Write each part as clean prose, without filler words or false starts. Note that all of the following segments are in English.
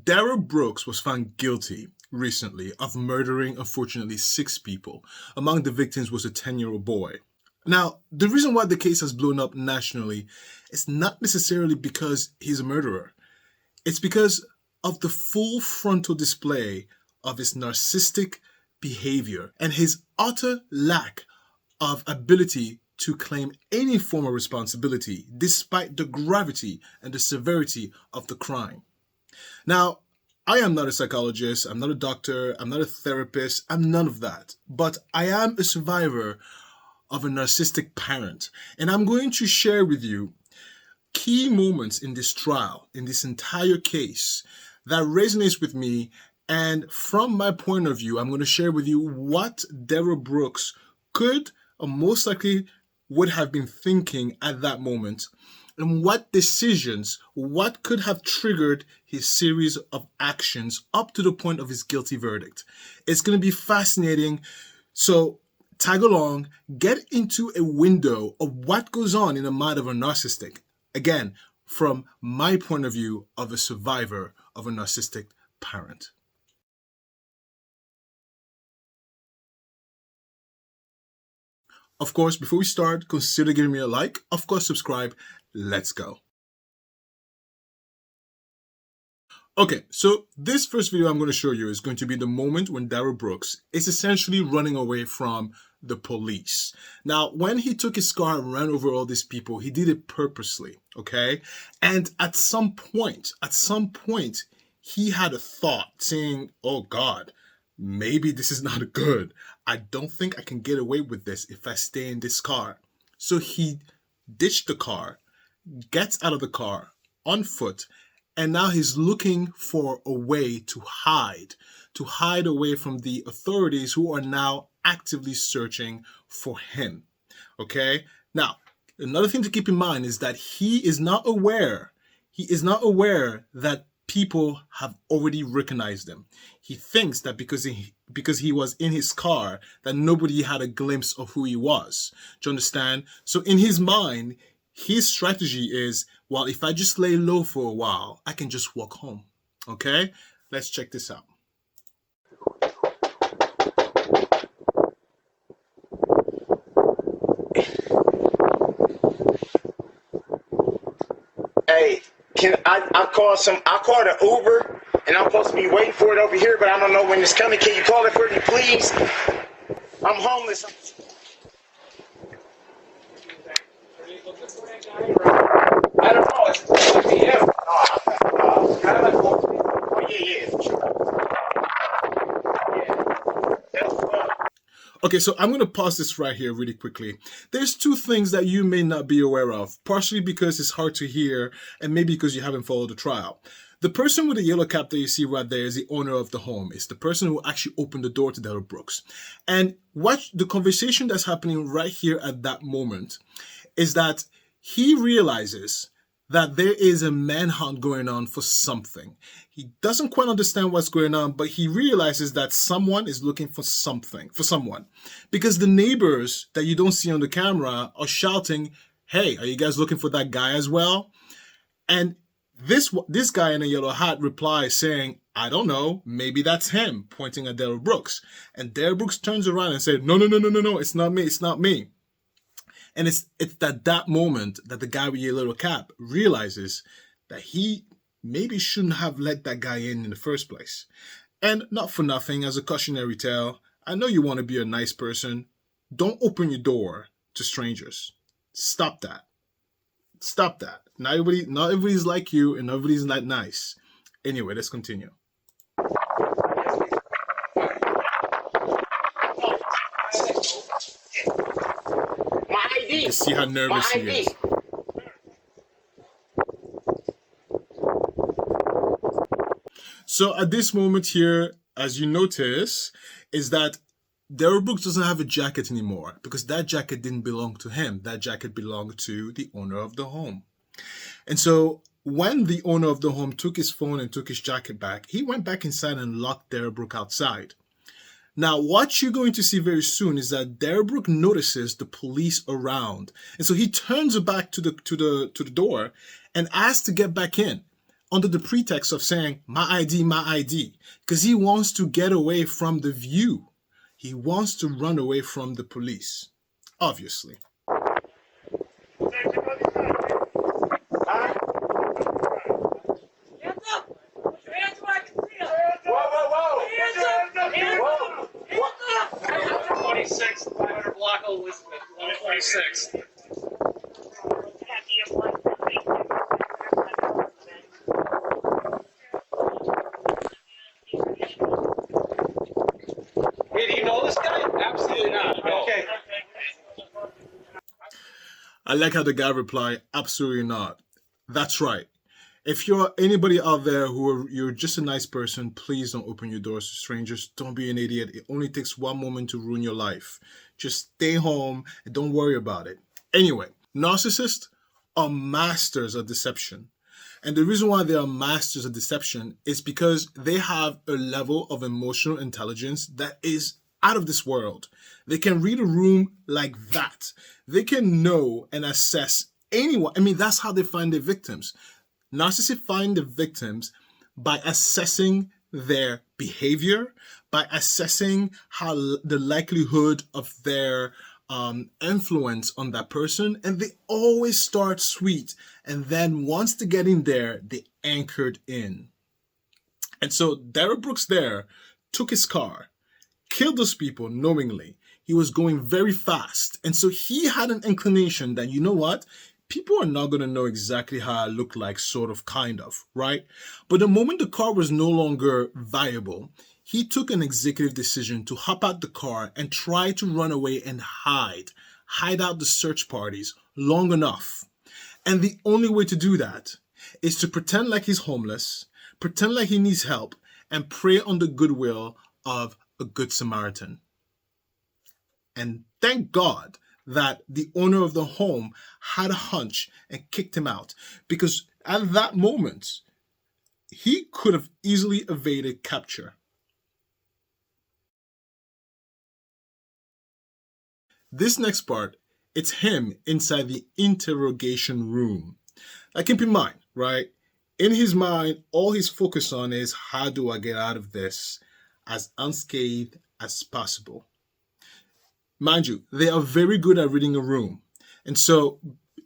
Darrell Brooks was found guilty recently of murdering, unfortunately, 6 people. Among the victims was a 10-year-old boy. Now, the reason why the case has blown up nationally is not necessarily because he's a murderer. It's because of the full frontal display of his narcissistic behavior and his utter lack of ability to claim any form of responsibility despite the gravity and the severity of the crime. Now, I am not a psychologist, I'm not a doctor, I'm not a therapist, I'm none of that. But I am a survivor of a narcissistic parent. And I'm going to share with you key moments in this trial, in this entire case, that resonates with me. And from my point of view, I'm going to share with you what Darrell Brooks could or most likely would have been thinking at that moment, and what decisions, what could have triggered his series of actions up to the point of his guilty verdict. It's going to be fascinating. So tag along, get into a window of what goes on in the mind of a narcissistic. Again, from my point of view of a survivor of a narcissistic parent. Of course, before we start, consider giving me a like. Of course, subscribe. Let's go. Okay, so this first video I'm going to show you is going to be the moment when Darrell Brooks is essentially running away from the police. Now, when he took his car and ran over all these people, he did it purposely, okay? And at some point, he had a thought saying, oh God, maybe this is not good. I don't think I can get away with this if I stay in this car. So he ditched the car, gets out of the car on foot, and now he's looking for a way to hide away from the authorities who are now actively searching for him. Okay? Now, another thing to keep in mind is that he is not aware that people have already recognized him. He thinks that because he was in his car, that nobody had a glimpse of who he was. Do you understand? So in his mind, his strategy is, well, if I just lay low for a while, I can just walk home. Okay? Let's check this out. Hey, I called an Uber, and I'm supposed to be waiting for it over here, but I don't know when it's coming. Can you call it for me, please? I'm homeless. I don't know. It's him. Oh, yeah, for sure. Okay, so I'm going to pause this right here really quickly. There's 2 things that you may not be aware of, partially because it's hard to hear and maybe because you haven't followed the trial. The person with the yellow cap that you see right there is the owner of the home. It's the person who actually opened the door to Darrell Brooks. And what the conversation that's happening right here at that moment is that he realizes that there is a manhunt going on for something. He doesn't quite understand what's going on, but he realizes that someone is looking for someone. Because the neighbors that you don't see on the camera are shouting, hey, are you guys looking for that guy as well? And this guy in a yellow hat replies saying, I don't know, maybe that's him, pointing at Darrell Brooks. And Darrell Brooks turns around and says, no, it's not me. And it's at that moment that the guy with your little cap realizes that he maybe shouldn't have let that guy in the first place. And not for nothing, as a cautionary tale, I know you want to be a nice person. Don't open your door to strangers. Stop that. Not everybody's like you, and nobody's that nice. Anyway, let's continue. You can see how nervous he is. So at this moment here, as you notice, is that Darrell Brooks doesn't have a jacket anymore because that jacket didn't belong to him. That jacket belonged to the owner of the home. And so when the owner of the home took his phone and took his jacket back, he went back inside and locked Darrell Brooks outside. Now, what you're going to see very soon is that Darrell Brooks notices the police around. And so he turns back to the door and asks to get back in. under the pretext of saying, my ID, because he wants to get away from the view. He wants to run away from the police, obviously. Block Elizabeth, 126. Hey, do you know this guy? Absolutely not. Okay. I like how the guy replied, absolutely not. That's right. If you're anybody out there you're just a nice person, please don't open your doors to strangers. Don't be an idiot. It only takes one moment to ruin your life. Just stay home and don't worry about it. Anyway, narcissists are masters of deception. And the reason why they are masters of deception is because they have a level of emotional intelligence that is out of this world. They can read a room like that. They can know and assess anyone. I mean, that's how they find their victims. Narcissists find the victims by assessing their behavior, by assessing how the likelihood of their influence on that person, and they always start sweet, and then once they get in there, they anchored in. And so Darrell Brooks there took his car, killed those people knowingly. He was going very fast, and so he had an inclination that, you know what, people are not going to know exactly how I look like, sort of, kind of, right? But the moment the car was no longer viable, he took an executive decision to hop out the car and try to run away and hide out the search parties long enough. And the only way to do that is to pretend like he's homeless, pretend like he needs help, and prey on the goodwill of a good Samaritan. And thank God that the owner of the home had a hunch and kicked him out, because at that moment, he could have easily evaded capture. This next part, it's him inside the interrogation room. Now keep in mind, right? In his mind, all he's focused on is, how do I get out of this as unscathed as possible? Mind you, they are very good at reading a room. And so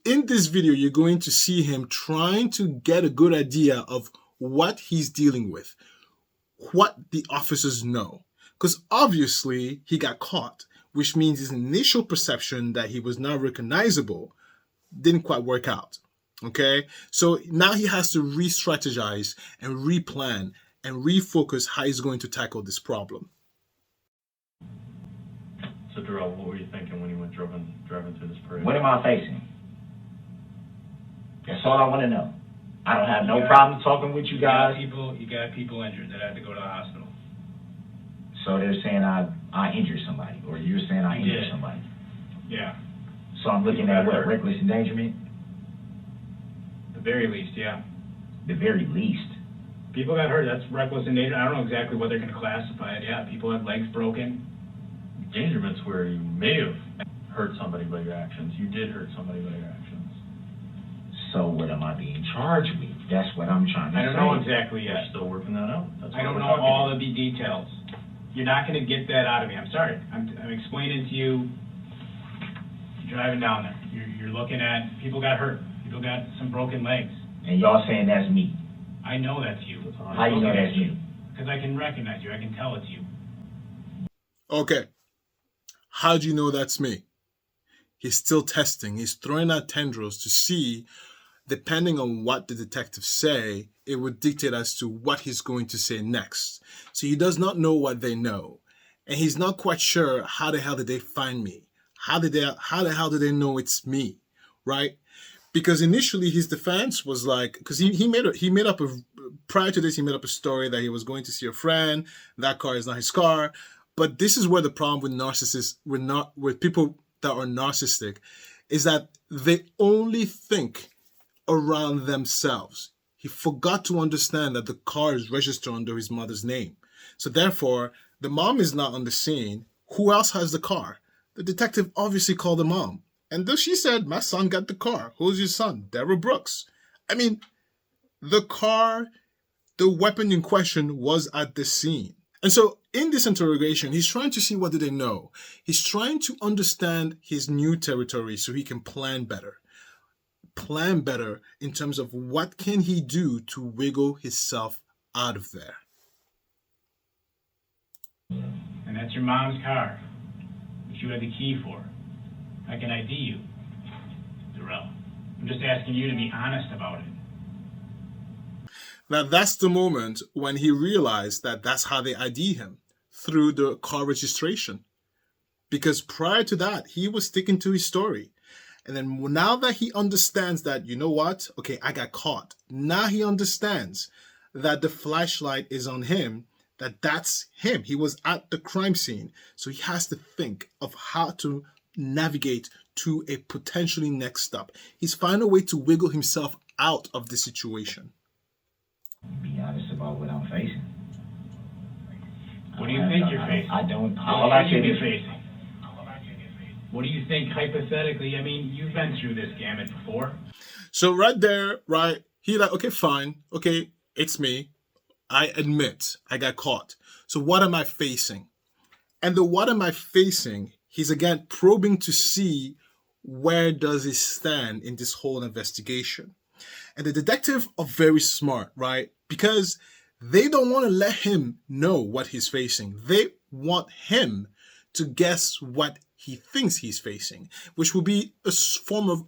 in this video, you're going to see him trying to get a good idea of what he's dealing with, what the officers know. Because obviously he got caught, which means his initial perception that he was not recognizable didn't quite work out. Okay, so now he has to re-strategize and replan and refocus how he's going to tackle this problem. So Darrell, what were you thinking when you went driving through this parade? What am I facing? That's all I want to know. I don't have no problem talking with you guys. You got people injured that had to go to the hospital. So they're saying I injured somebody, or you're saying I injured somebody. Yeah. So I'm looking at what, reckless endangerment? The very least, yeah. The very least. People got hurt. That's reckless endangerment. I don't know exactly what they're going to classify it. Yeah, people had legs broken. Endangerment's where you may have hurt somebody by your actions. You did hurt somebody by your actions. So what am I being charged with? That's what I'm trying to say. I don't know exactly We're yet. still working that out. That's I don't know all of the details. You're not going to get that out of me. I'm sorry. I'm explaining to you. You're driving down there. You're looking at people got hurt. People got some broken legs. And y'all saying that's me. I know that's you. How you know that's you? Because I can recognize you. I can tell it's you. Okay. How do you know that's me? He's still testing. He's throwing out tendrils to see, depending on what the detectives say, it would dictate as to what he's going to say next. So he does not know what they know. And he's not quite sure, how the hell did they find me? How the hell did they know it's me? Right? Because initially his defense was like, because he made up prior to this, he made up a story that he was going to see a friend. That car is not his car. But this is where the problem with narcissists, with people that are narcissistic, is that they only think around themselves. He forgot to understand that the car is registered under his mother's name. So therefore, the mom is not on the scene. Who else has the car? The detective obviously called the mom. And though she said, my son got the car. Who's your son? Darrell Brooks. I mean, The car, the weapon in question was at the scene. And so in this interrogation, he's trying to see what do they know. He's trying to understand his new territory so he can plan better. Plan better in terms of what can he do to wiggle himself out of there. And that's your mom's car, which you had the key for. I can ID you, Darrell. I'm just asking you to be honest about it. Now that's the moment when he realized that that's how they ID him, through the car registration. Because prior to that, he was sticking to his story. And then now that he understands that, you know what? Okay, I got caught. Now he understands that the flashlight is on him, that's him. He was at the crime scene. So he has to think of how to navigate to a potentially next stop. He's finding a way to wiggle himself out of the situation. Be honest about what I'm facing. What do you think you're facing? I don't. All I can be facing. What do you think hypothetically? I mean, you've been through this gamut before. So right there, right, he like, okay, fine. Okay, it's me. I admit I got caught. So what am I facing? And the what am I facing, he's again probing to see where does he stand in this whole investigation. And the detective are very smart, right? Because they don't want to let him know what he's facing. They want him to guess what he thinks he's facing, which will be a form of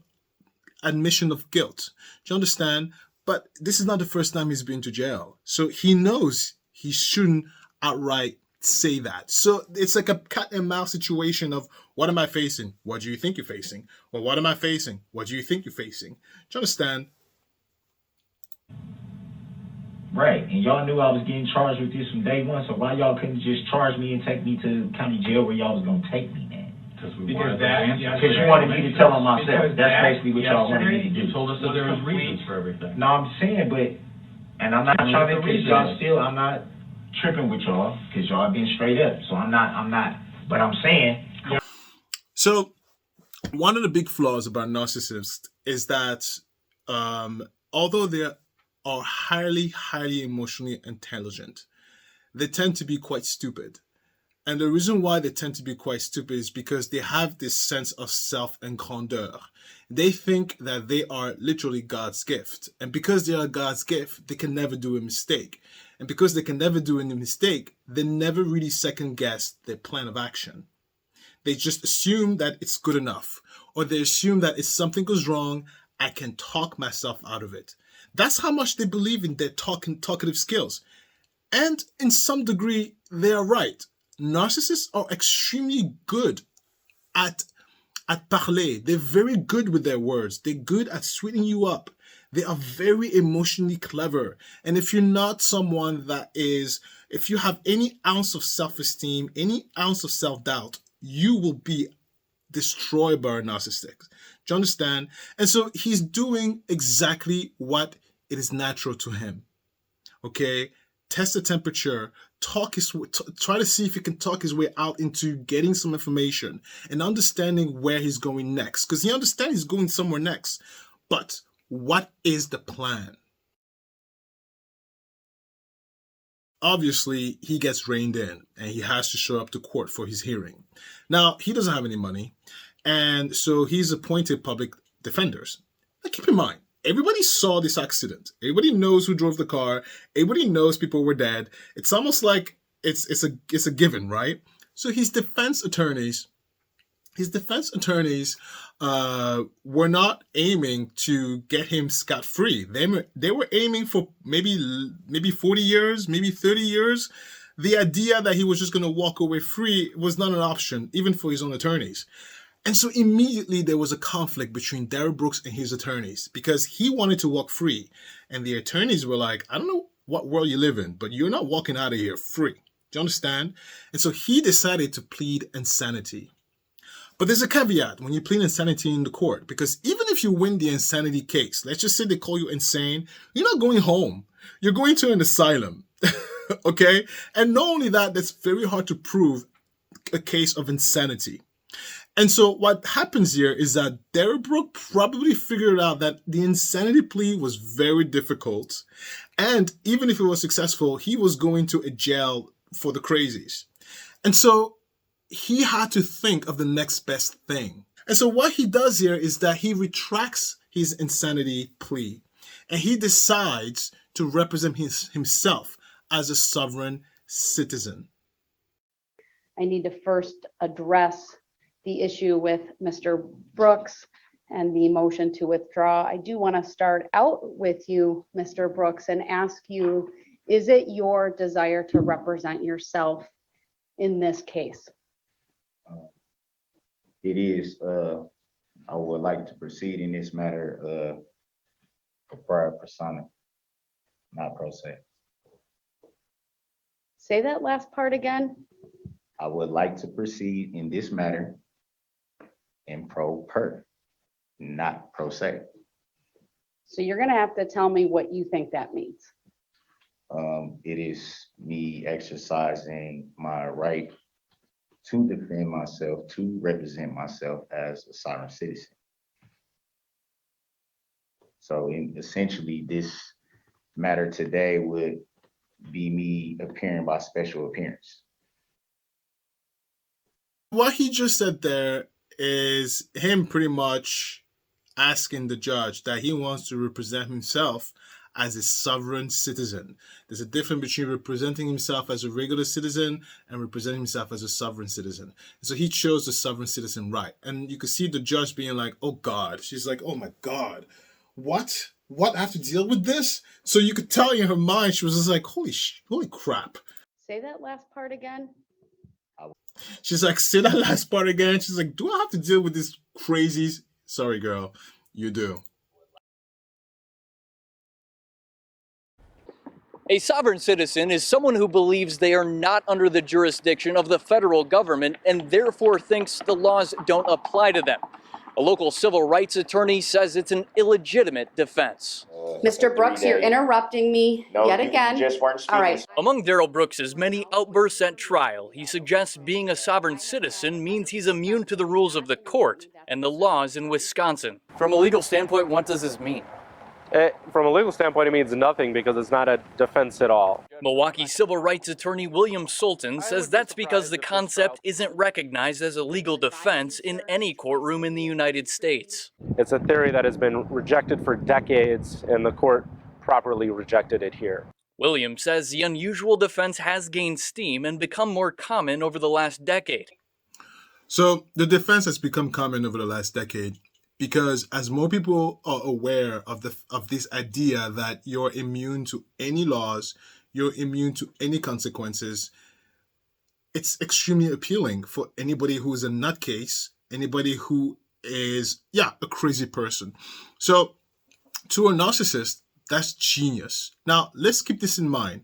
admission of guilt. Do you understand? But this is not the first time he's been to jail. So he knows he shouldn't outright say that. So it's like a cat and mouse situation of what am I facing? What do you think you're facing? Well, what am I facing? What do you think you're facing? Do you understand? Right, and y'all knew I was getting charged with this from day one, so why y'all couldn't just charge me and take me to county jail where y'all was going to take me, man? Because you wanted me to tell on myself. That's basically what y'all wanted me to do. You told us that there was reasons for everything. No, I'm saying, but, and I'm not trying to, because y'all still, I'm not tripping with y'all, because y'all been straight up, so I'm not, but I'm saying. So, one of the big flaws about narcissists is that although they are highly, highly emotionally intelligent, they tend to be quite stupid. And the reason why they tend to be quite stupid is because they have this sense of self and grandeur. They think that they are literally God's gift. And because they are God's gift, they can never do a mistake. And because they can never do any mistake, they never really second guess their plan of action. They just assume that it's good enough. Or they assume that if something goes wrong, I can talk myself out of it. That's how much they believe in their talkative skills. And in some degree, they are right. Narcissists are extremely good at parler. They're very good with their words. They're good at sweetening you up. They are very emotionally clever. And if you're not someone that is, if you have any ounce of self-esteem, any ounce of self-doubt, you will be destroyed by a narcissist. Do you understand? And so he's doing exactly what it is natural to him. Okay? Test the temperature, try to see if he can talk his way out into getting some information and understanding where he's going next. Because he understands he's going somewhere next. But what is the plan? Obviously, he gets reined in and he has to show up to court for his hearing. Now, he doesn't have any money. And so he's appointed public defenders. Now, keep in mind, everybody saw this accident. Everybody knows who drove the car. Everybody knows people were dead. It's almost like it's a given, right? So his defense attorneys were not aiming to get him scot-free. They were aiming for maybe 40 years, maybe 30 years. The idea that he was just going to walk away free was not an option, even for his own attorneys. And so immediately there was a conflict between Darrell Brooks and his attorneys because he wanted to walk free. And the attorneys were like, I don't know what world you live in, but you're not walking out of here free. Do you understand? And so he decided to plead insanity. But there's a caveat when you plead insanity in the court, because even if you win the insanity case, let's just say they call you insane, you're not going home. You're going to an asylum. Okay? And not only that, that's very hard to prove a case of insanity. And so what happens here is that Darrell Brooks probably figured out that the insanity plea was very difficult. And even if it was successful, he was going to a jail for the crazies. And so he had to think of the next best thing. And so what he does here is that he retracts his insanity plea. And he decides to represent himself as a sovereign citizen. I need to first address the issue with Mr. Brooks and the motion to withdraw. I do want to start out with you, Mr. Brooks, and ask you, is it your desire to represent yourself in this case? It is. I would like to proceed in this matter for prior persona, not pro se. Say that last part again. I would like to proceed in this matter in pro per, not pro se. So you're going to have to tell me what you think that means. It is me exercising my right to defend myself, to represent myself as a sovereign citizen. So essentially, this matter today would be me appearing by special appearance. What he just said there is him pretty much asking the judge that he wants to represent himself as a sovereign citizen. There's a difference between representing himself as a regular citizen and representing himself as a sovereign citizen. So he chose the sovereign citizen right. And you could see the judge being like, oh God. She's like, oh my God, what? I have to deal with this? So you could tell in her mind, she was just like, holy crap. Say that last part again. She's like, say that last part again. She's like, do I have to deal with these crazies? Sorry, girl, you do. A sovereign citizen is someone who believes they are not under the jurisdiction of the federal government and therefore thinks the laws don't apply to them. A local civil rights attorney says it's an illegitimate defense. Mr. Brooks, you're interrupting me yet again. You just weren't speaking. All right. Among Darrell Brooks' many outbursts at trial, he suggests being a sovereign citizen means he's immune to the rules of the court and the laws in Wisconsin. From a legal standpoint, what does this mean? From a legal standpoint, it means nothing because it's not a defense at all. Milwaukee civil rights attorney William Sultan says that's because the concept isn't recognized as a legal defense in any courtroom in the United States. It's a theory that has been rejected for decades, and the court properly rejected it here. William says the unusual defense has gained steam and become more common over the last decade. So the defense has become common over the last decade because as more people are aware of this idea that you're immune to any laws, you're immune to any consequences, it's extremely appealing for anybody who is a nutcase, anybody who is, a crazy person. So to a narcissist, that's genius. Now, let's keep this in mind.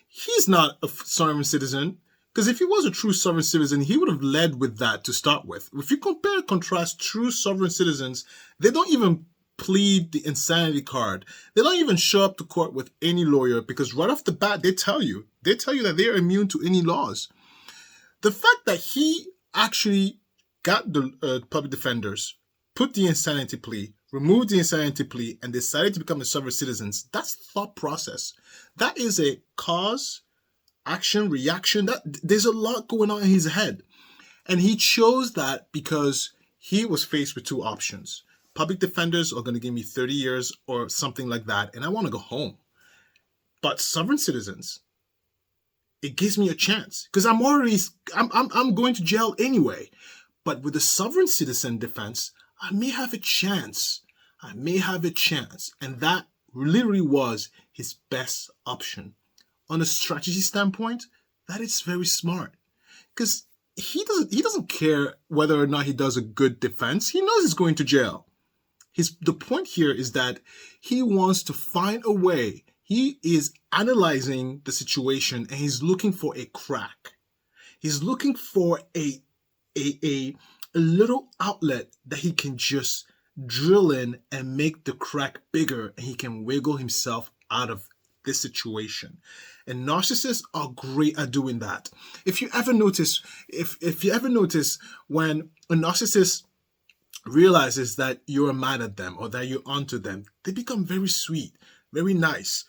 He's not a sovereign citizen, because if he was a true sovereign citizen, he would have led with that to start with. If you compare and contrast true sovereign citizens, they don't even plead the insanity card. They don't even show up to court with any lawyer because right off the bat, they tell you that they are immune to any laws. The fact that he actually got the public defenders, put the insanity plea, removed the insanity plea, and decided to become a sovereign citizen, that's thought process. That is a cause, action, reaction. There's a lot going on in his head. And he chose that because he was faced with two options. Public defenders are going to give me 30 years or something like that, and I want to go home. But sovereign citizens, it gives me a chance because I'm going to jail anyway. But with the sovereign citizen defense, I may have a chance. And that literally was his best option. On a strategy standpoint, that is very smart because he doesn't care whether or not he does a good defense. He knows he's going to jail. The point here is that he wants to find a way. He is analyzing the situation and he's looking for a crack. He's looking for a little outlet that he can just drill in and make the crack bigger and he can wiggle himself out of this situation. And narcissists are great at doing that. If you ever notice, if you ever notice when a narcissist realizes that you're mad at them or that you're onto them, they become very sweet, very nice.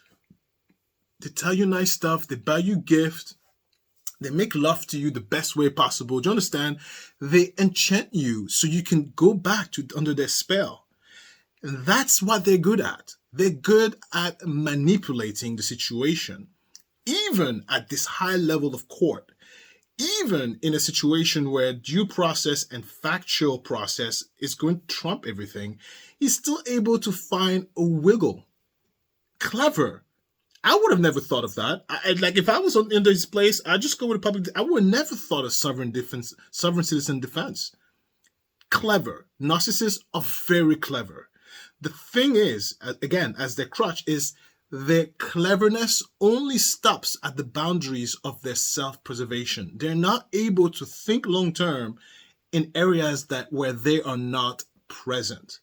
They tell you nice stuff, they buy you gifts, they make love to you the best way possible. Do you understand? They enchant you so you can go back to under their spell. And that's what they're good at. They're good at manipulating the situation, even at this high level of court. Even in a situation where due process and factual process is going to trump everything, he's still able to find a wiggle. Clever. I would have never thought of that. Like if I was in his place, I'd just go with a public. I would have never thought of sovereign citizen defense. Clever. Narcissists are very clever. The thing is, again, as their crutch is, their cleverness only stops at the boundaries of their self-preservation. They're not able to think long-term in areas where they are not present.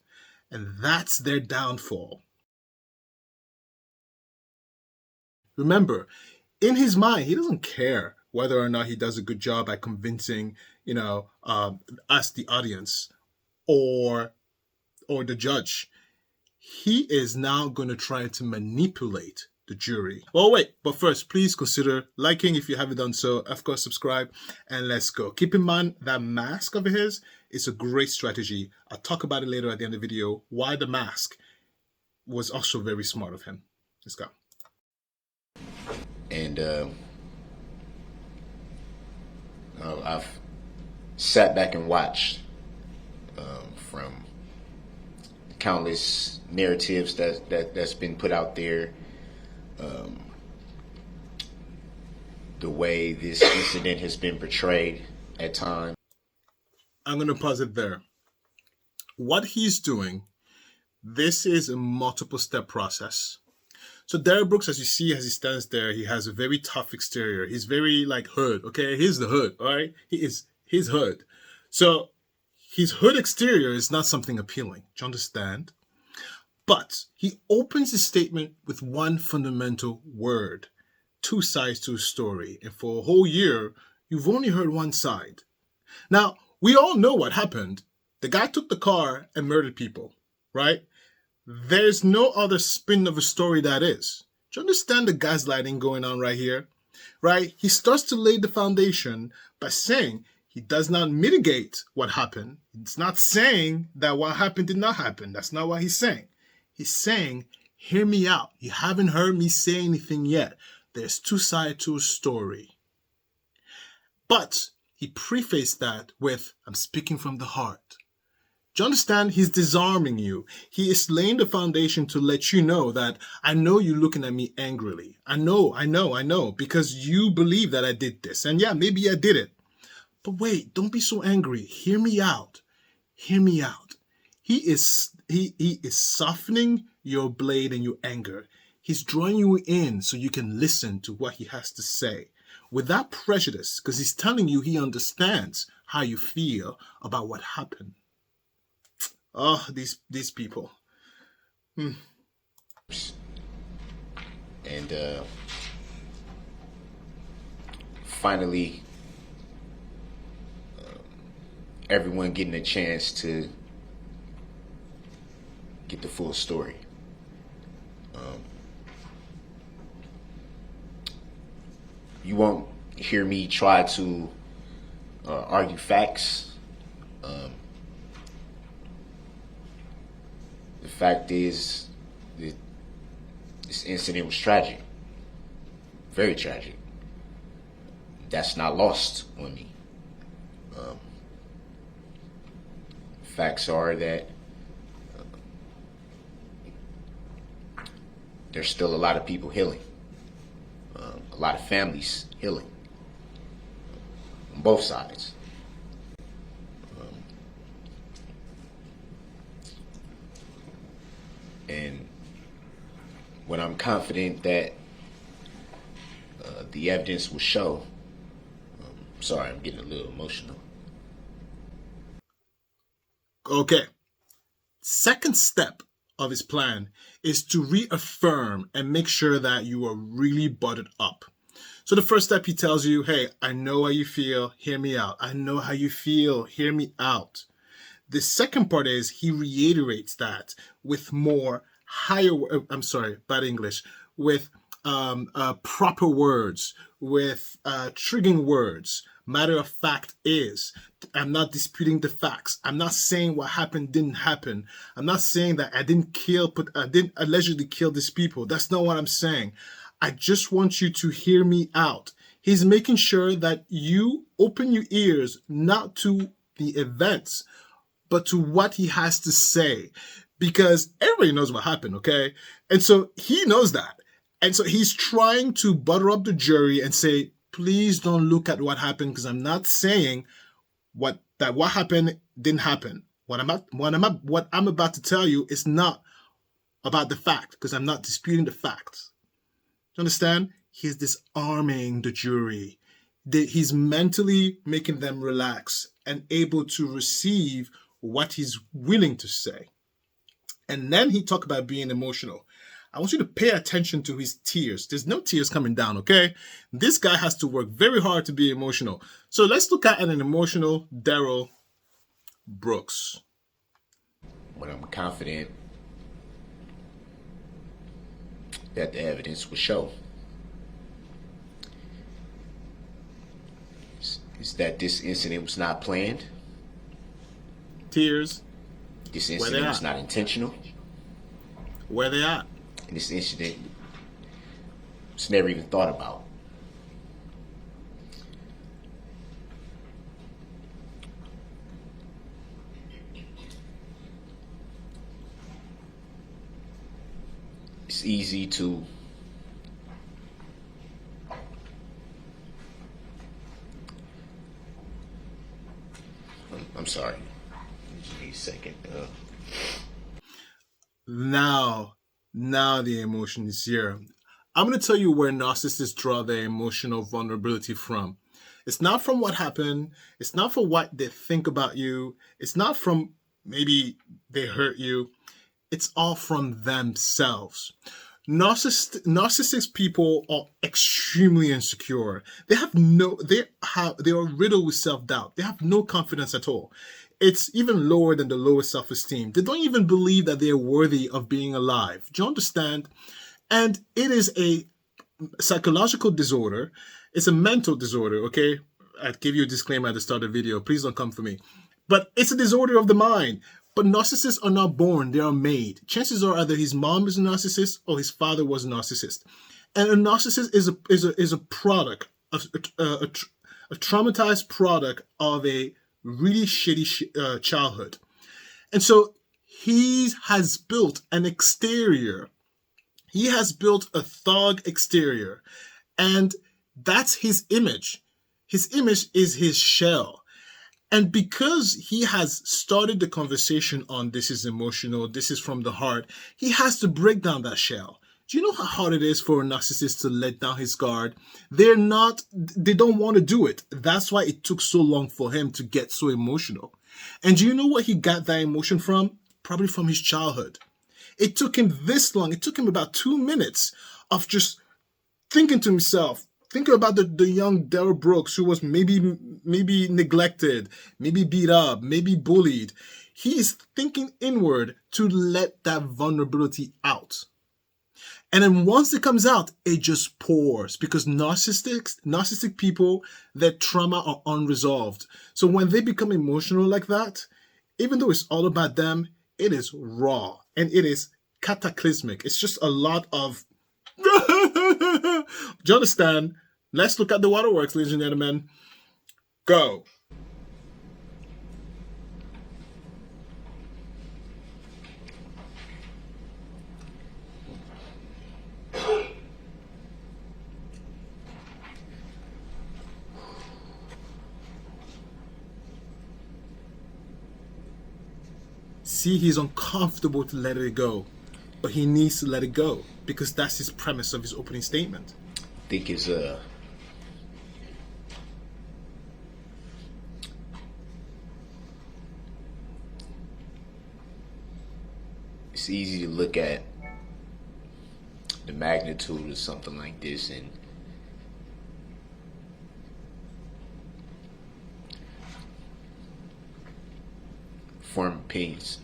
And that's their downfall. Remember, in his mind, he doesn't care whether or not he does a good job at convincing, us, the audience, or the judge. He is now going to try to manipulate the jury. Oh, wait, but first, please consider liking if you haven't done so. Of course, subscribe, and let's go. Keep in mind that mask of his is a great strategy. I'll talk about it later at the end of the video, why the mask was also very smart of him. Let's go. And I've sat back and watched from countless narratives that's been put out there, the way this incident has been portrayed at times. I'm going to pause it there. What he's doing, this is a multiple step process. So Darrell Brooks, as you see, as he stands there, he has a very tough exterior. He's very like hood, okay? He's the hood, all right? He's hood. So his hood exterior is not something appealing. Do you understand? But he opens his statement with one fundamental word, two sides to a story. And for a whole year, you've only heard one side. Now, we all know what happened. The guy took the car and murdered people, right? There's no other spin of a story that is. Do you understand the gaslighting going on right here? Right? He starts to lay the foundation by saying he does not mitigate what happened. It's not saying that what happened did not happen. That's not what he's saying. He's saying, hear me out. You haven't heard me say anything yet. There's two sides to a story. But he prefaced that with, I'm speaking from the heart. Do you understand? He's disarming you. He is laying the foundation to let you know that I know you're looking at me angrily. I know, because you believe that I did this. And yeah, maybe I did it. But wait, don't be so angry. Hear me out. Hear me out. He is softening your blade and your anger. He's drawing you in so you can listen to what he has to say without prejudice, because he's telling you he understands how you feel about what happened. Oh, these people. And finally, everyone getting a chance to get the full story. You won't hear me try to argue facts. The fact is that this incident was tragic, very tragic. That's not lost on me. Facts are that there's still a lot of people healing, a lot of families healing on both sides. And when I'm confident that the evidence will show, sorry, I'm getting a little emotional. Okay. Second step of his plan is to reaffirm and make sure that you are really buttoned up. So the first step, he tells you, hey, I know how you feel, hear me out. I know how you feel, hear me out. The second part is he reiterates that with more bad English, with proper words, with triggering words. Matter of fact is, I'm not disputing the facts. I'm not saying what happened didn't happen. I'm not saying that I didn't allegedly kill these people. That's not what I'm saying. I just want you to hear me out. He's making sure that you open your ears, not to the events, but to what he has to say, because everybody knows what happened, okay? And so he knows that. And so he's trying to butter up the jury and say, please don't look at what happened, because I'm not saying what happened didn't happen. What I'm about to tell you is not about the fact, because I'm not disputing the facts. You understand? He's disarming the jury. He's mentally making them relax and able to receive what he's willing to say. And then he talked about being emotional. I want you to pay attention to his tears. There's no tears coming down, okay? This guy has to work very hard to be emotional. So let's look at an emotional Darrell Brooks. But I'm confident that the evidence will show is that this incident was not planned. Tears. This incident was not intentional. Where they at? And this incident was never even thought about. It's easy to I'm sorry. Just need a second. Now the emotion is here. I'm going to tell you where narcissists draw their emotional vulnerability from. It's not from what happened. It's not from what they think about you. It's not from maybe they hurt you. It's all from themselves. Narcissistic people are extremely insecure. They are riddled with self-doubt. They have no confidence at all. It's even lower than the lowest self-esteem. They don't even believe that they're worthy of being alive. Do you understand? And it is a psychological disorder. It's a mental disorder, okay? I gave you a disclaimer at the start of the video. Please don't come for me. But it's a disorder of the mind. But narcissists are not born, they are made. Chances are either his mom is a narcissist or his father was a narcissist. And a narcissist is a product, a traumatized product of a really shitty childhood. And so he has built an exterior. He has built a thug exterior. And that's his image. His image is his shell. And because he has started the conversation on this is emotional, this is from the heart, he has to break down that shell. Do you know how hard it is for a narcissist to let down his guard? They don't want to do it. That's why it took so long for him to get so emotional. And do you know where he got that emotion from? Probably from his childhood. It took him this long. It took him about 2 minutes of just thinking to himself, thinking about the young Darrell Brooks who was maybe neglected, maybe beat up, maybe bullied. He is thinking inward to let that vulnerability out. And then once it comes out, it just pours, because narcissistic people, their trauma are unresolved. So when they become emotional like that, even though it's all about them, it is raw and it is cataclysmic. It's just a lot of, do you understand? Let's look at the waterworks, ladies and gentlemen. Go. See, he's uncomfortable to let it go, but he needs to let it go because that's his premise of his opening statement. I think it's it's easy to look at the magnitude of something like this and form opinions.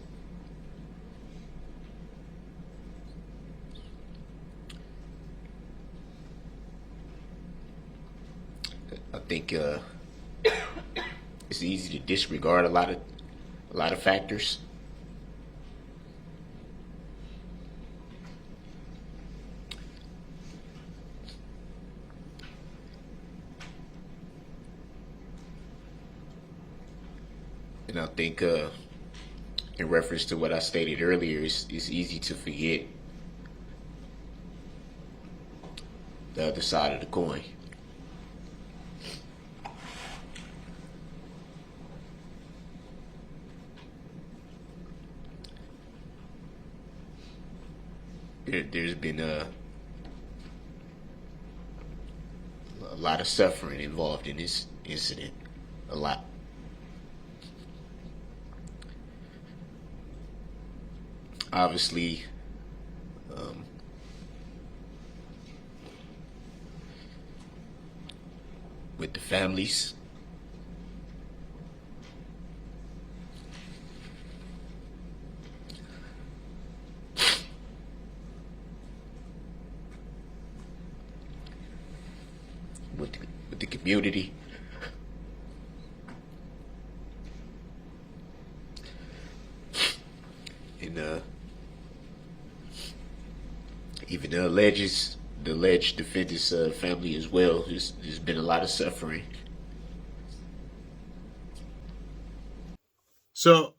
I think it's easy to disregard a lot of factors. And I think in reference to what I stated earlier, it's easy to forget the other side of the coin. There's been a lot of suffering involved in this incident. A lot. Obviously, with the families, with the community, and even the alleged defendant's family as well. There's been a lot of suffering. So,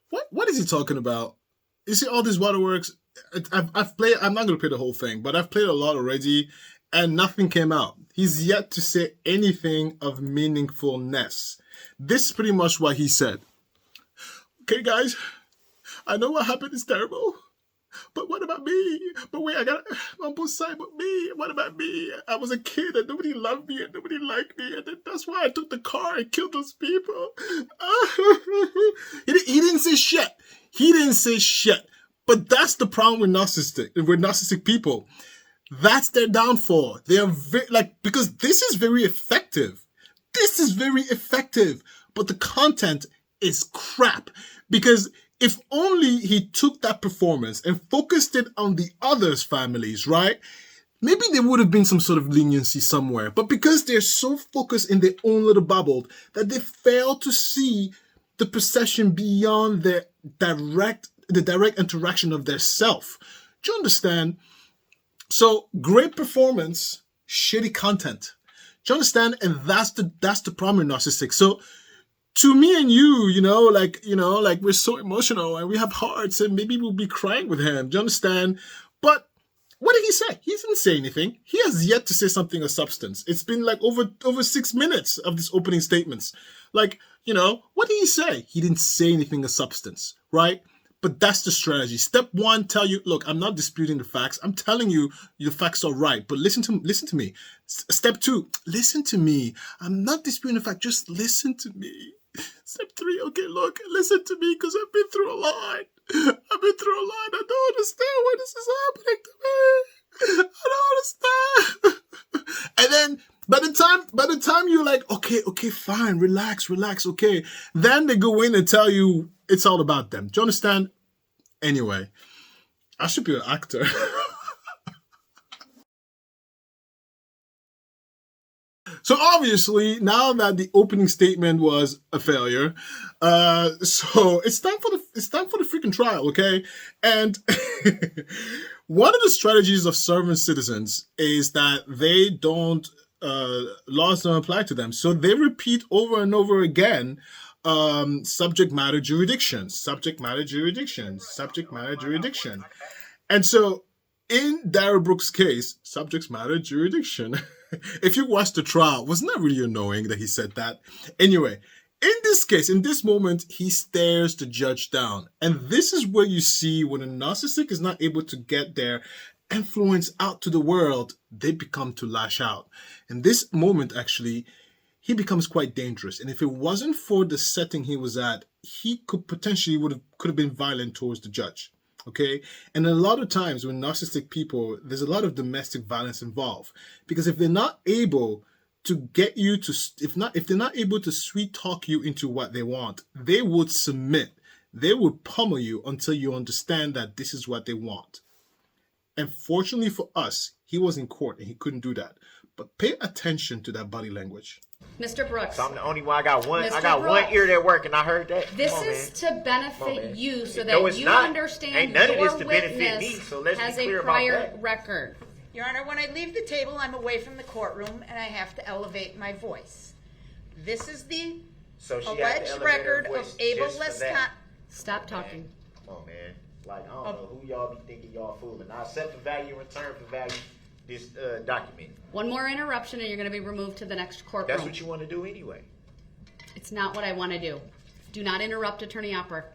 what is he talking about? You see all these waterworks. I've played. I'm not going to play the whole thing, but I've played a lot already, and nothing came out. He's yet to say anything of meaningfulness. This is pretty much what he said. Okay, guys, I know what happened is terrible. But what about me? But wait, I got on both sides. But me, what about me? I was a kid and nobody loved me and nobody liked me, and then that's why I took the car and killed those people. He didn't say shit. He didn't say shit. But that's the problem with narcissistic people. That's their downfall. They are because this is very effective. This is very effective, but the content is crap. Because if only he took that performance and focused it on the others' families, right? Maybe there would have been some sort of leniency somewhere. But because they're so focused in their own little bubble that they fail to see the perception beyond the direct interaction of their self. Do you understand? So great performance, shitty content. Do you understand? And that's the problem with narcissistic. So to me and you, like we're so emotional and we have hearts and maybe we'll be crying with him. Do you understand? But what did he say? He didn't say anything. He has yet to say something of substance. It's been like over 6 minutes of these opening statements. Like, what did he say? He didn't say anything of substance, right? But that's the strategy. Step one, tell you, look, I'm not disputing the facts. I'm telling you the facts are right, but listen to me. Step two, listen to me. I'm not disputing the fact. Just listen to me. Step three, okay, look, listen to me because I've been through a lot. I don't understand why this is happening to me. I don't understand. And then by the time you're like, okay, fine, relax, okay. Then they go in and tell you it's all about them. Do you understand? Anyway, I should be an actor. So obviously, now that the opening statement was a failure, so it's time for the freaking trial, okay? And one of the strategies of sovereign citizens is that they don't laws don't apply to them, so they repeat over and over again. Subject matter jurisdiction. And so in Darrell Brooks' case, subject matter jurisdiction. If you watch the trial, wasn't that really annoying that he said that? Anyway, in this case, in this moment, he stares the judge down. And this is where you see when a narcissistic is not able to get their influence out to the world, they become to lash out. In this moment, actually, he becomes quite dangerous. And if it wasn't for the setting he was at, he could have been violent towards the judge. Okay. And a lot of times when narcissistic people, there's a lot of domestic violence involved, because if they're not able to get you to, if they're not able to sweet talk you into what they want, they would submit. They would pummel you until you understand that this is what they want. And fortunately for us, he was in court and he couldn't do that. But pay attention to that body language. Mr. Brooks. So I'm the only one. I got one. Mr. I got one Brooks. ear that work, and I heard that. This Come on, is man. to benefit you so No, that it's you not. understand Ain't none of your this to benefit witness me, so let's be has clear a about prior that. record. Your Honor, when I leave the table, I'm away from the courtroom and I have to elevate my voice. This is the So she had to alleged elevate her record of voice Abel just for Lescott. that. Stop talking. Come on, man. Like, I don't know who y'all be thinking y'all fooling. I accept the value in return for value this document. One more interruption and you're going to be removed to the next courtroom. That's what you want to do anyway. It's not what I want to do. Do not interrupt Attorney Opper.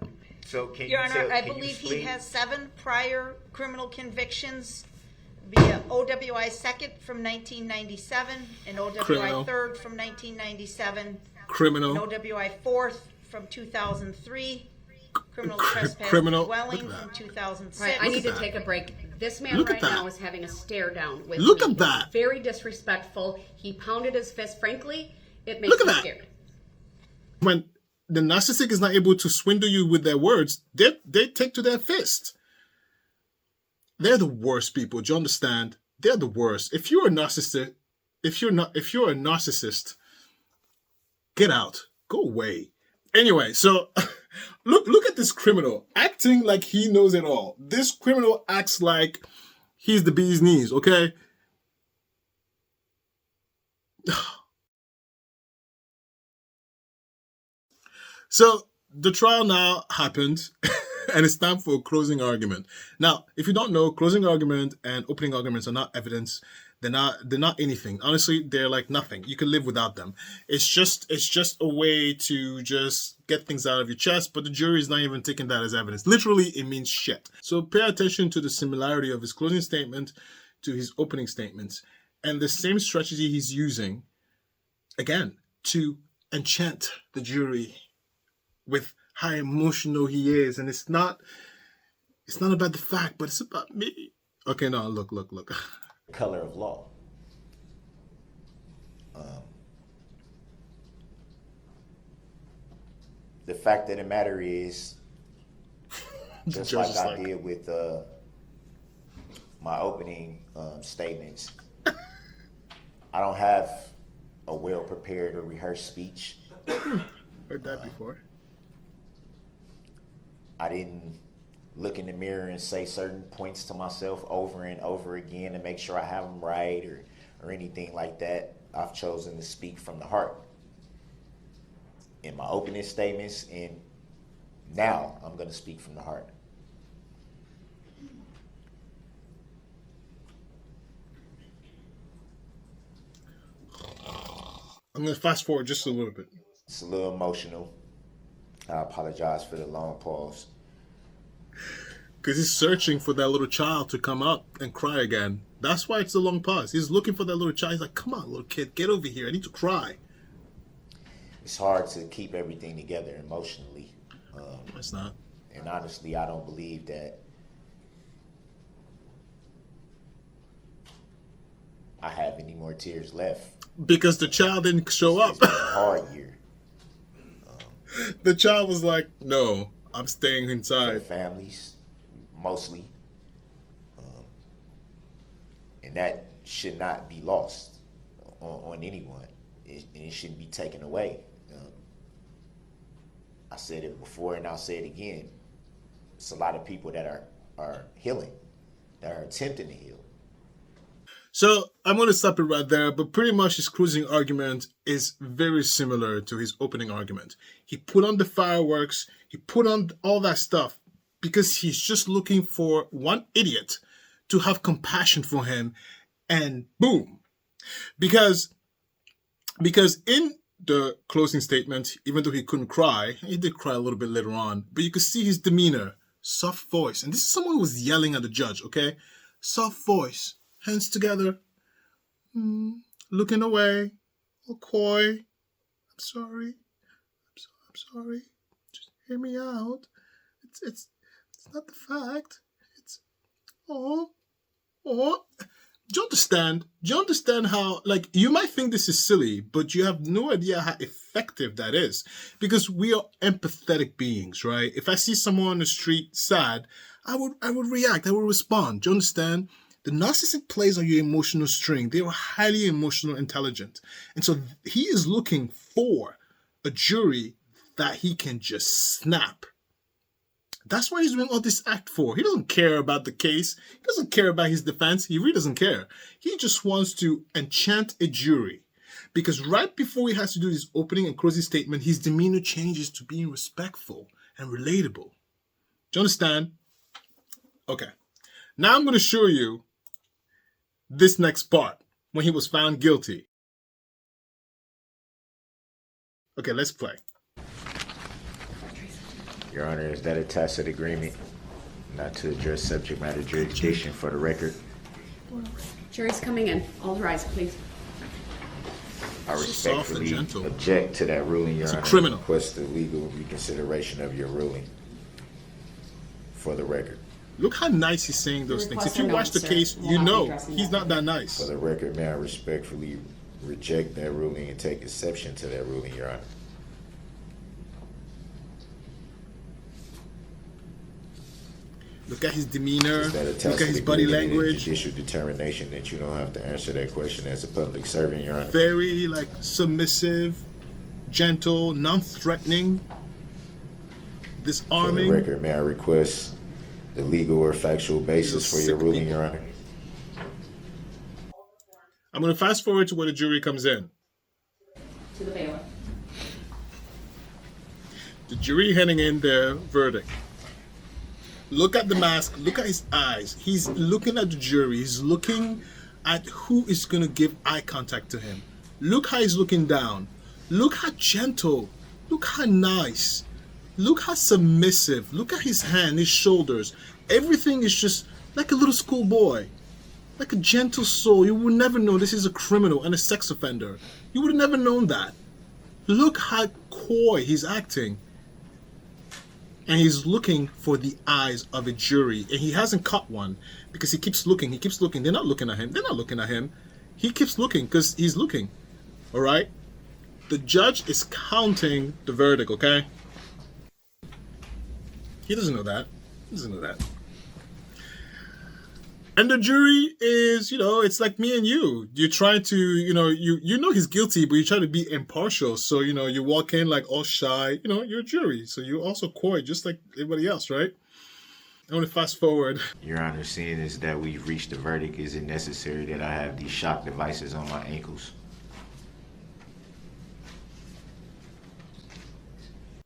So can Your you Honor, tell, I can you believe he explain- has 7 prior criminal convictions via OWI 2nd from 1997 and OWI Criminal. 3rd from 1997 Criminal. and OWI 4th from 2003. Criminal Cr- trespass criminal. dwelling Look at from that. 2006. Right, I need to that. take a break. This man Look at right that. now is having a stare down with Look me. at that. It's very disrespectful. He pounded his fist. Frankly, it makes Look at me that. scared. When the narcissistic is not able to swindle you with their words, they take to their fist. They're the worst people. Do you understand? They're the worst. If you're a narcissist, if you're a narcissist, get out. Go away. Anyway, so look at this criminal acting like he knows it all. This criminal acts like he's the bee's knees, okay? So the trial now happened, and it's time for a closing argument. Now, if you don't know, closing argument and opening arguments are not evidence. They're not anything. Honestly, they're like nothing. You can live without them. It's just a way to just get things out of your chest, but the jury is not even taking that as evidence. Literally, it means shit. So pay attention to the similarity of his closing statement to his opening statements, and the same strategy he's using, again, to enchant the jury with how emotional he is. And it's not about the fact, but it's about me. Okay, no, look. Color of law. The fact of the matter is, just like I did with my opening statements, I don't have a well-prepared or rehearsed speech. Heard that before. I didn't look in the mirror and say certain points to myself over and over again to make sure I have them right or anything like that. I've chosen to speak from the heart in my opening statements, and now I'm going to speak from the heart. I'm going to fast forward just a little bit. It's a little emotional. I apologize for the long pause. Because he's searching for that little child to come up and cry again. That's why it's a long pause. He's looking for that little child. He's like, come on, little kid, get over here. I need to cry. It's hard to keep everything together emotionally. It's not. And honestly, I don't believe that I have any more tears left. Because the child didn't show up. It's been a hard year. The child was like, no, I'm staying For inside. families, mostly. And that should not be lost on anyone. It shouldn't be taken away. I said it before and I'll say it again. It's a lot of people that are healing, that are attempting to heal. So I'm going to stop it right there, but pretty much his closing argument is very similar to his opening argument. He put on the fireworks, he put on all that stuff because he's just looking for one idiot to have compassion for him, and boom. Because in the closing statement, even though he couldn't cry, he did cry a little bit later on, but you could see his demeanor, soft voice. And this is someone who was yelling at the judge, okay? Soft voice. Hands together, looking away, all coy. I'm sorry. I'm sorry. Just hear me out. It's It's not the fact. It's, oh. Do you understand? Do you understand how, like, you might think this is silly, but you have no idea how effective that is. Because we are empathetic beings, right? If I see someone on the street sad, I would react, I would respond. Do you understand? The narcissist plays on your emotional string. They are highly emotional intelligent. And so he is looking for a jury that he can just snap. That's why he's doing all this act for. He doesn't care about the case. He doesn't care about his defense. He really doesn't care. He just wants to enchant a jury. Because right before he has to do his opening and closing statement, his demeanor changes to being respectful and relatable. Do you understand? Okay. Now I'm going to show you this next part when he was found guilty. Okay, let's play. Your Honor, is that a tacit agreement not to address subject matter jurisdiction for the record? Jury's coming in. All rise, please. I respectfully gentle. object to that ruling, Your It's a Honor. criminal. Request the legal reconsideration of your ruling for the record. Look how nice he's saying those things. If you Request a watch the note, case, sir. We'll you not be know addressing he's that. not that nice. For the record, may I respectfully reject that ruling and take exception to that ruling, Your Honor. Look at his demeanor. Is that a Look at tacit his body agreement and language. judicial determination that you don't have to answer that question as a public servant, Your Honor? Very like submissive, gentle, non-threatening, For the disarming. record, may I request the legal or factual basis for your sick ruling, people. Your Honor? I'm going to fast forward to where the jury comes in. To the bailiff. The jury handing in their verdict. Look at the mask. Look at his eyes. He's looking at the jury. He's looking at who is going to give eye contact to him. Look how he's looking down. Look how gentle. Look how nice. Look how submissive. Look at his hand, his shoulders. Everything is just like a little schoolboy. Like a gentle soul. You would never know this is a criminal and a sex offender. You would have never known that. Look how coy he's acting. And he's looking for the eyes of a jury. And he hasn't caught one because he keeps looking. He keeps looking. They're not looking at him. They're not looking at him. He keeps looking because he's looking. All right? The judge is counting the verdict, okay? He doesn't know that. He doesn't know that. And the jury is, it's like me and you. You try to, you know he's guilty, but you try to be impartial. So, you walk in like all shy. You're a jury. So you're also coy, just like everybody else, right? I want to fast forward. Your Honor, seeing is that we've reached the verdict, is it necessary that I have these shock devices on my ankles?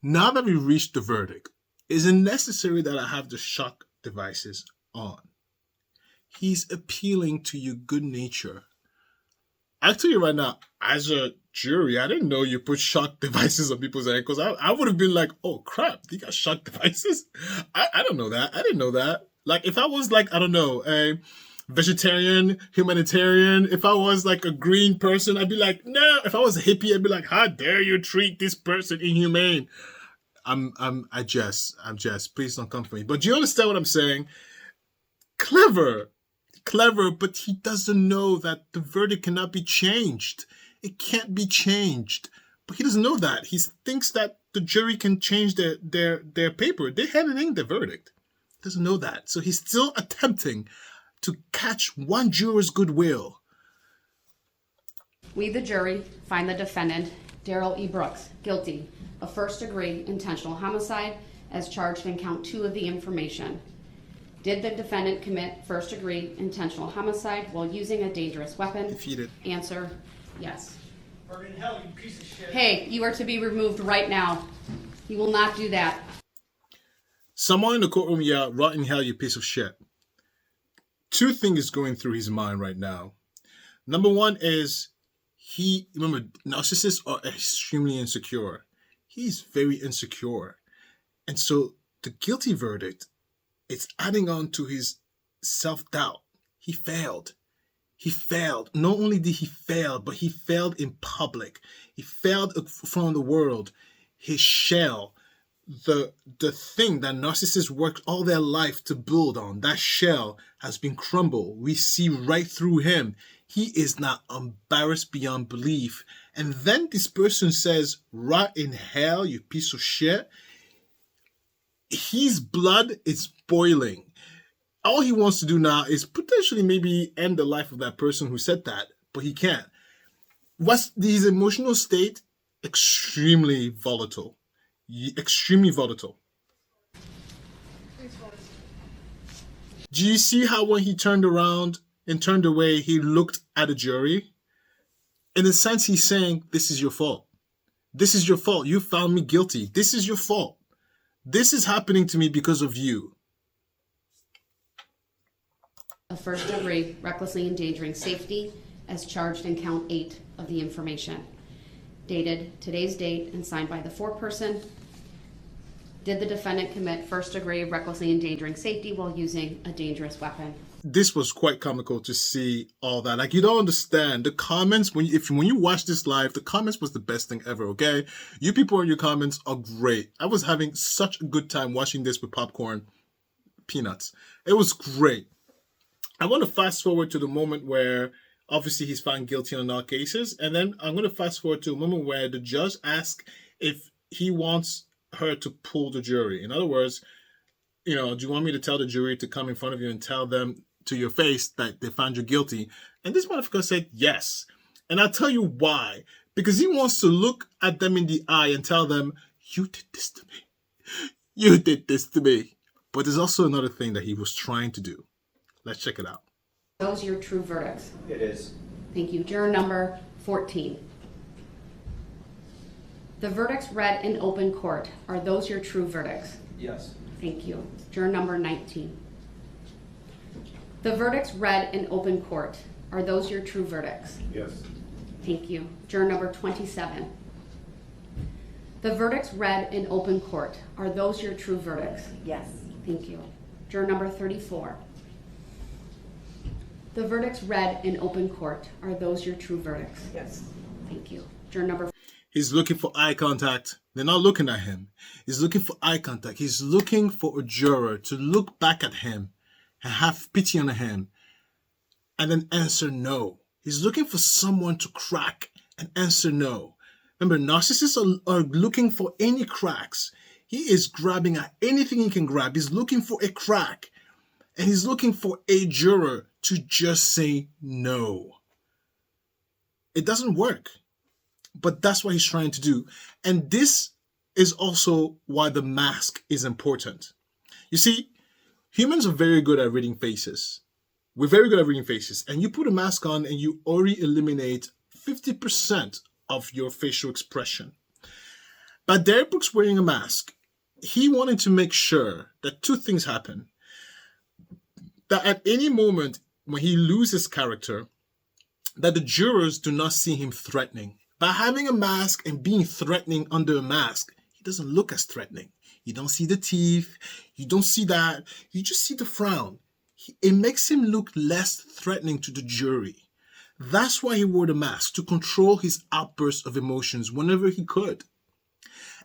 Now that we've reached the verdict, is it necessary that I have the shock devices on? He's appealing to your good nature. I tell you right now, as a jury, I didn't know you put shock devices on people's ankles. I would have been like, oh crap, you got shock devices? I don't know that. I didn't know that. Like if I was like, I don't know, a vegetarian, humanitarian, if I was like a green person, I'd be like, no. If I was a hippie, I'd be like, how dare you treat this person inhumane? I'm just, please don't come for me. But do you understand what I'm saying? Clever, but he doesn't know that the verdict cannot be changed. It can't be changed. But he doesn't know that. He thinks that the jury can change their paper. They handed in the verdict. He doesn't know that. So he's still attempting to catch one juror's goodwill. We, the jury, find the defendant, Darrell E. Brooks, guilty of first-degree intentional homicide as charged in count 2 of the information. Did the defendant commit first-degree intentional homicide while using a dangerous weapon? Defeated. Answer, yes. Burn in hell, you piece of shit. Hey, you are to be removed right now. You will not do that. Someone in the courtroom yelled, "Rot in hell, you piece of shit." 2 things going through his mind right now. Number 1 is remember, narcissists are extremely insecure. He's very insecure. And so the guilty verdict, it's adding on to his self-doubt. He failed. Not only did he fail, but he failed in public. He failed in front of the world. His shell the thing that narcissists worked all their life to build on, that shell has been crumbled. We see right through him. He is now embarrassed beyond belief. And then this person says, "Rot in hell, you piece of shit." His blood is boiling. All he wants to do now is potentially maybe end the life of that person who said that, but he can't. What's his emotional state? Extremely volatile. Extremely volatile. Do you see how when he turned around and turned away, he looked at the jury? In a sense, he's saying, this is your fault. This is your fault. You found me guilty. This is your fault. This is happening to me because of you. A first degree recklessly endangering safety as charged in count 8 of the information. Dated today's date and signed by the foreperson. Did the defendant commit first degree recklessly endangering safety while using a dangerous weapon? This was quite comical to see all that. Like, you don't understand the comments when you watch this live. The comments was the best thing ever. Okay, you people in your comments are great. I was having such a good time watching this with popcorn, peanuts. It was great. I want to fast forward to the moment where obviously he's found guilty on all cases, and then I'm going to fast forward to a moment where the judge asks if he wants her to pull the jury. In other words, do you want me to tell the jury to come in front of you and tell them to your face that they found you guilty? And this motherfucker said yes. And I'll tell you why. Because he wants to look at them in the eye and tell them, you did this to me. You did this to me. But there's also another thing that he was trying to do. Let's check it out. Those are your true verdicts? It is. Thank you. Juror number 14. The verdicts read in open court, are those your true verdicts? Yes. Thank you. Juror number 19. The verdicts read in open court, are those your true verdicts? Yes. Thank you. Juror number 27. The verdicts read in open court, are those your true verdicts? Yes. Thank you. Juror number 34. The verdicts read in open court, are those your true verdicts? Yes. Thank you. Juror number... He's looking for eye contact. They're not looking at him. He's looking for eye contact. He's looking for a juror to look back at him and have pity on him and then answer no. He's looking for someone to crack and answer no. Remember, narcissists are looking for any cracks. He is grabbing at anything he can grab. He's looking for a crack. And he's looking for a juror to just say no. It doesn't work. But that's what he's trying to do. And this is also why the mask is important. You see, humans are very good at reading faces. We're very good at reading faces. And you put a mask on and you already eliminate 50% of your facial expression. By Darrell Brooks wearing a mask, he wanted to make sure that two things happen. That at any moment when he loses character, that the jurors do not see him threatening. By having a mask and being threatening under a mask, he doesn't look as threatening. You don't see the teeth. You don't see that. You just see the frown. It makes him look less threatening to the jury. That's why he wore the mask, to control his outbursts of emotions whenever he could.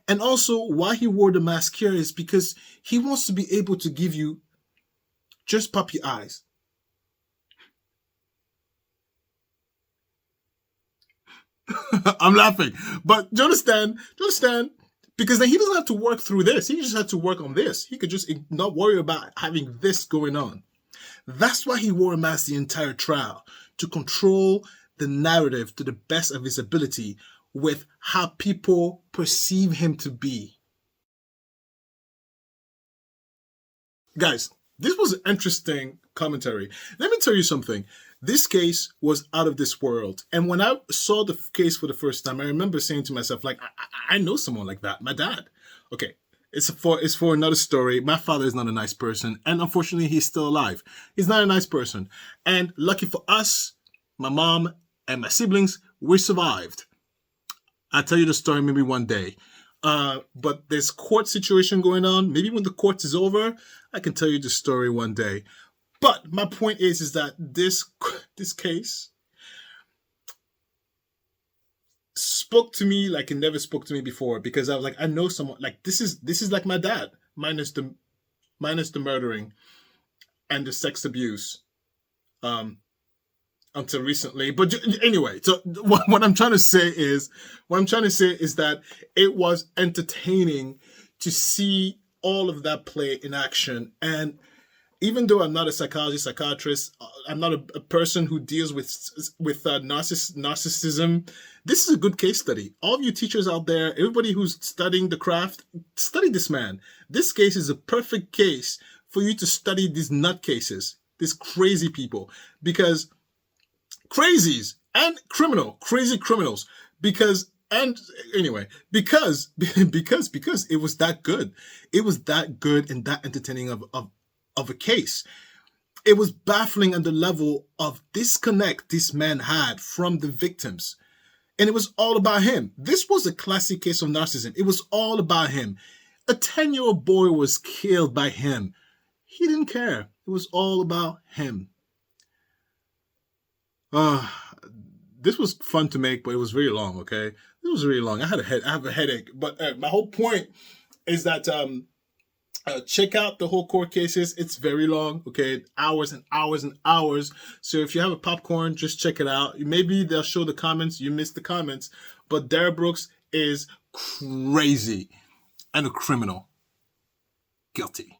And also, why he wore the mask here is because he wants to be able to give you just puppy eyes. I'm laughing, but do you understand? Because then he doesn't have to work through this. He just had to work on this. He could just not worry about having this going on. That's why he wore a mask the entire trial, to control the narrative to the best of his ability with how people perceive him to be. Guys, this was an interesting commentary. Let me tell you something. This case was out of this world. And when I saw the case for the first time, I remember saying to myself, like, I know someone like that. My dad. Okay, it's for another story. My father is not a nice person. And unfortunately, he's still alive. He's not a nice person. And lucky for us, my mom and my siblings, we survived. I'll tell you the story maybe one day. But there's court situation going on. Maybe when the court is over, I can tell you the story one day. But my point is that this case spoke to me like it never spoke to me before, because I was like, I know someone like this is like my dad, minus the murdering and the sex abuse, until recently. But anyway, so what I'm trying to say is that it was entertaining to see all of that play in action. And even though I'm not a psychiatrist, I'm not a person who deals with narcissism, this is a good case study. All of you teachers out there, everybody who's studying the craft, study this man. This case is a perfect case for you to study these nutcases, these crazy people, because crazies and crazy criminals, because it was that good. It was that good and that entertaining of a case. It was baffling at the level of disconnect this man had from the victims. And it was all about him. This was a classic case of narcissism. It was all about him. A 10-year-old boy was killed by him. He didn't care. It was all about him. This was fun to make, but it was very long, okay? It was really long. I have a headache. But my whole point is that check out the whole court cases. It's very long, okay? Hours and hours and hours. So if you have a popcorn, just check it out. Maybe they'll show the comments. You missed the comments. But Darrell Brooks is crazy and a criminal. Guilty.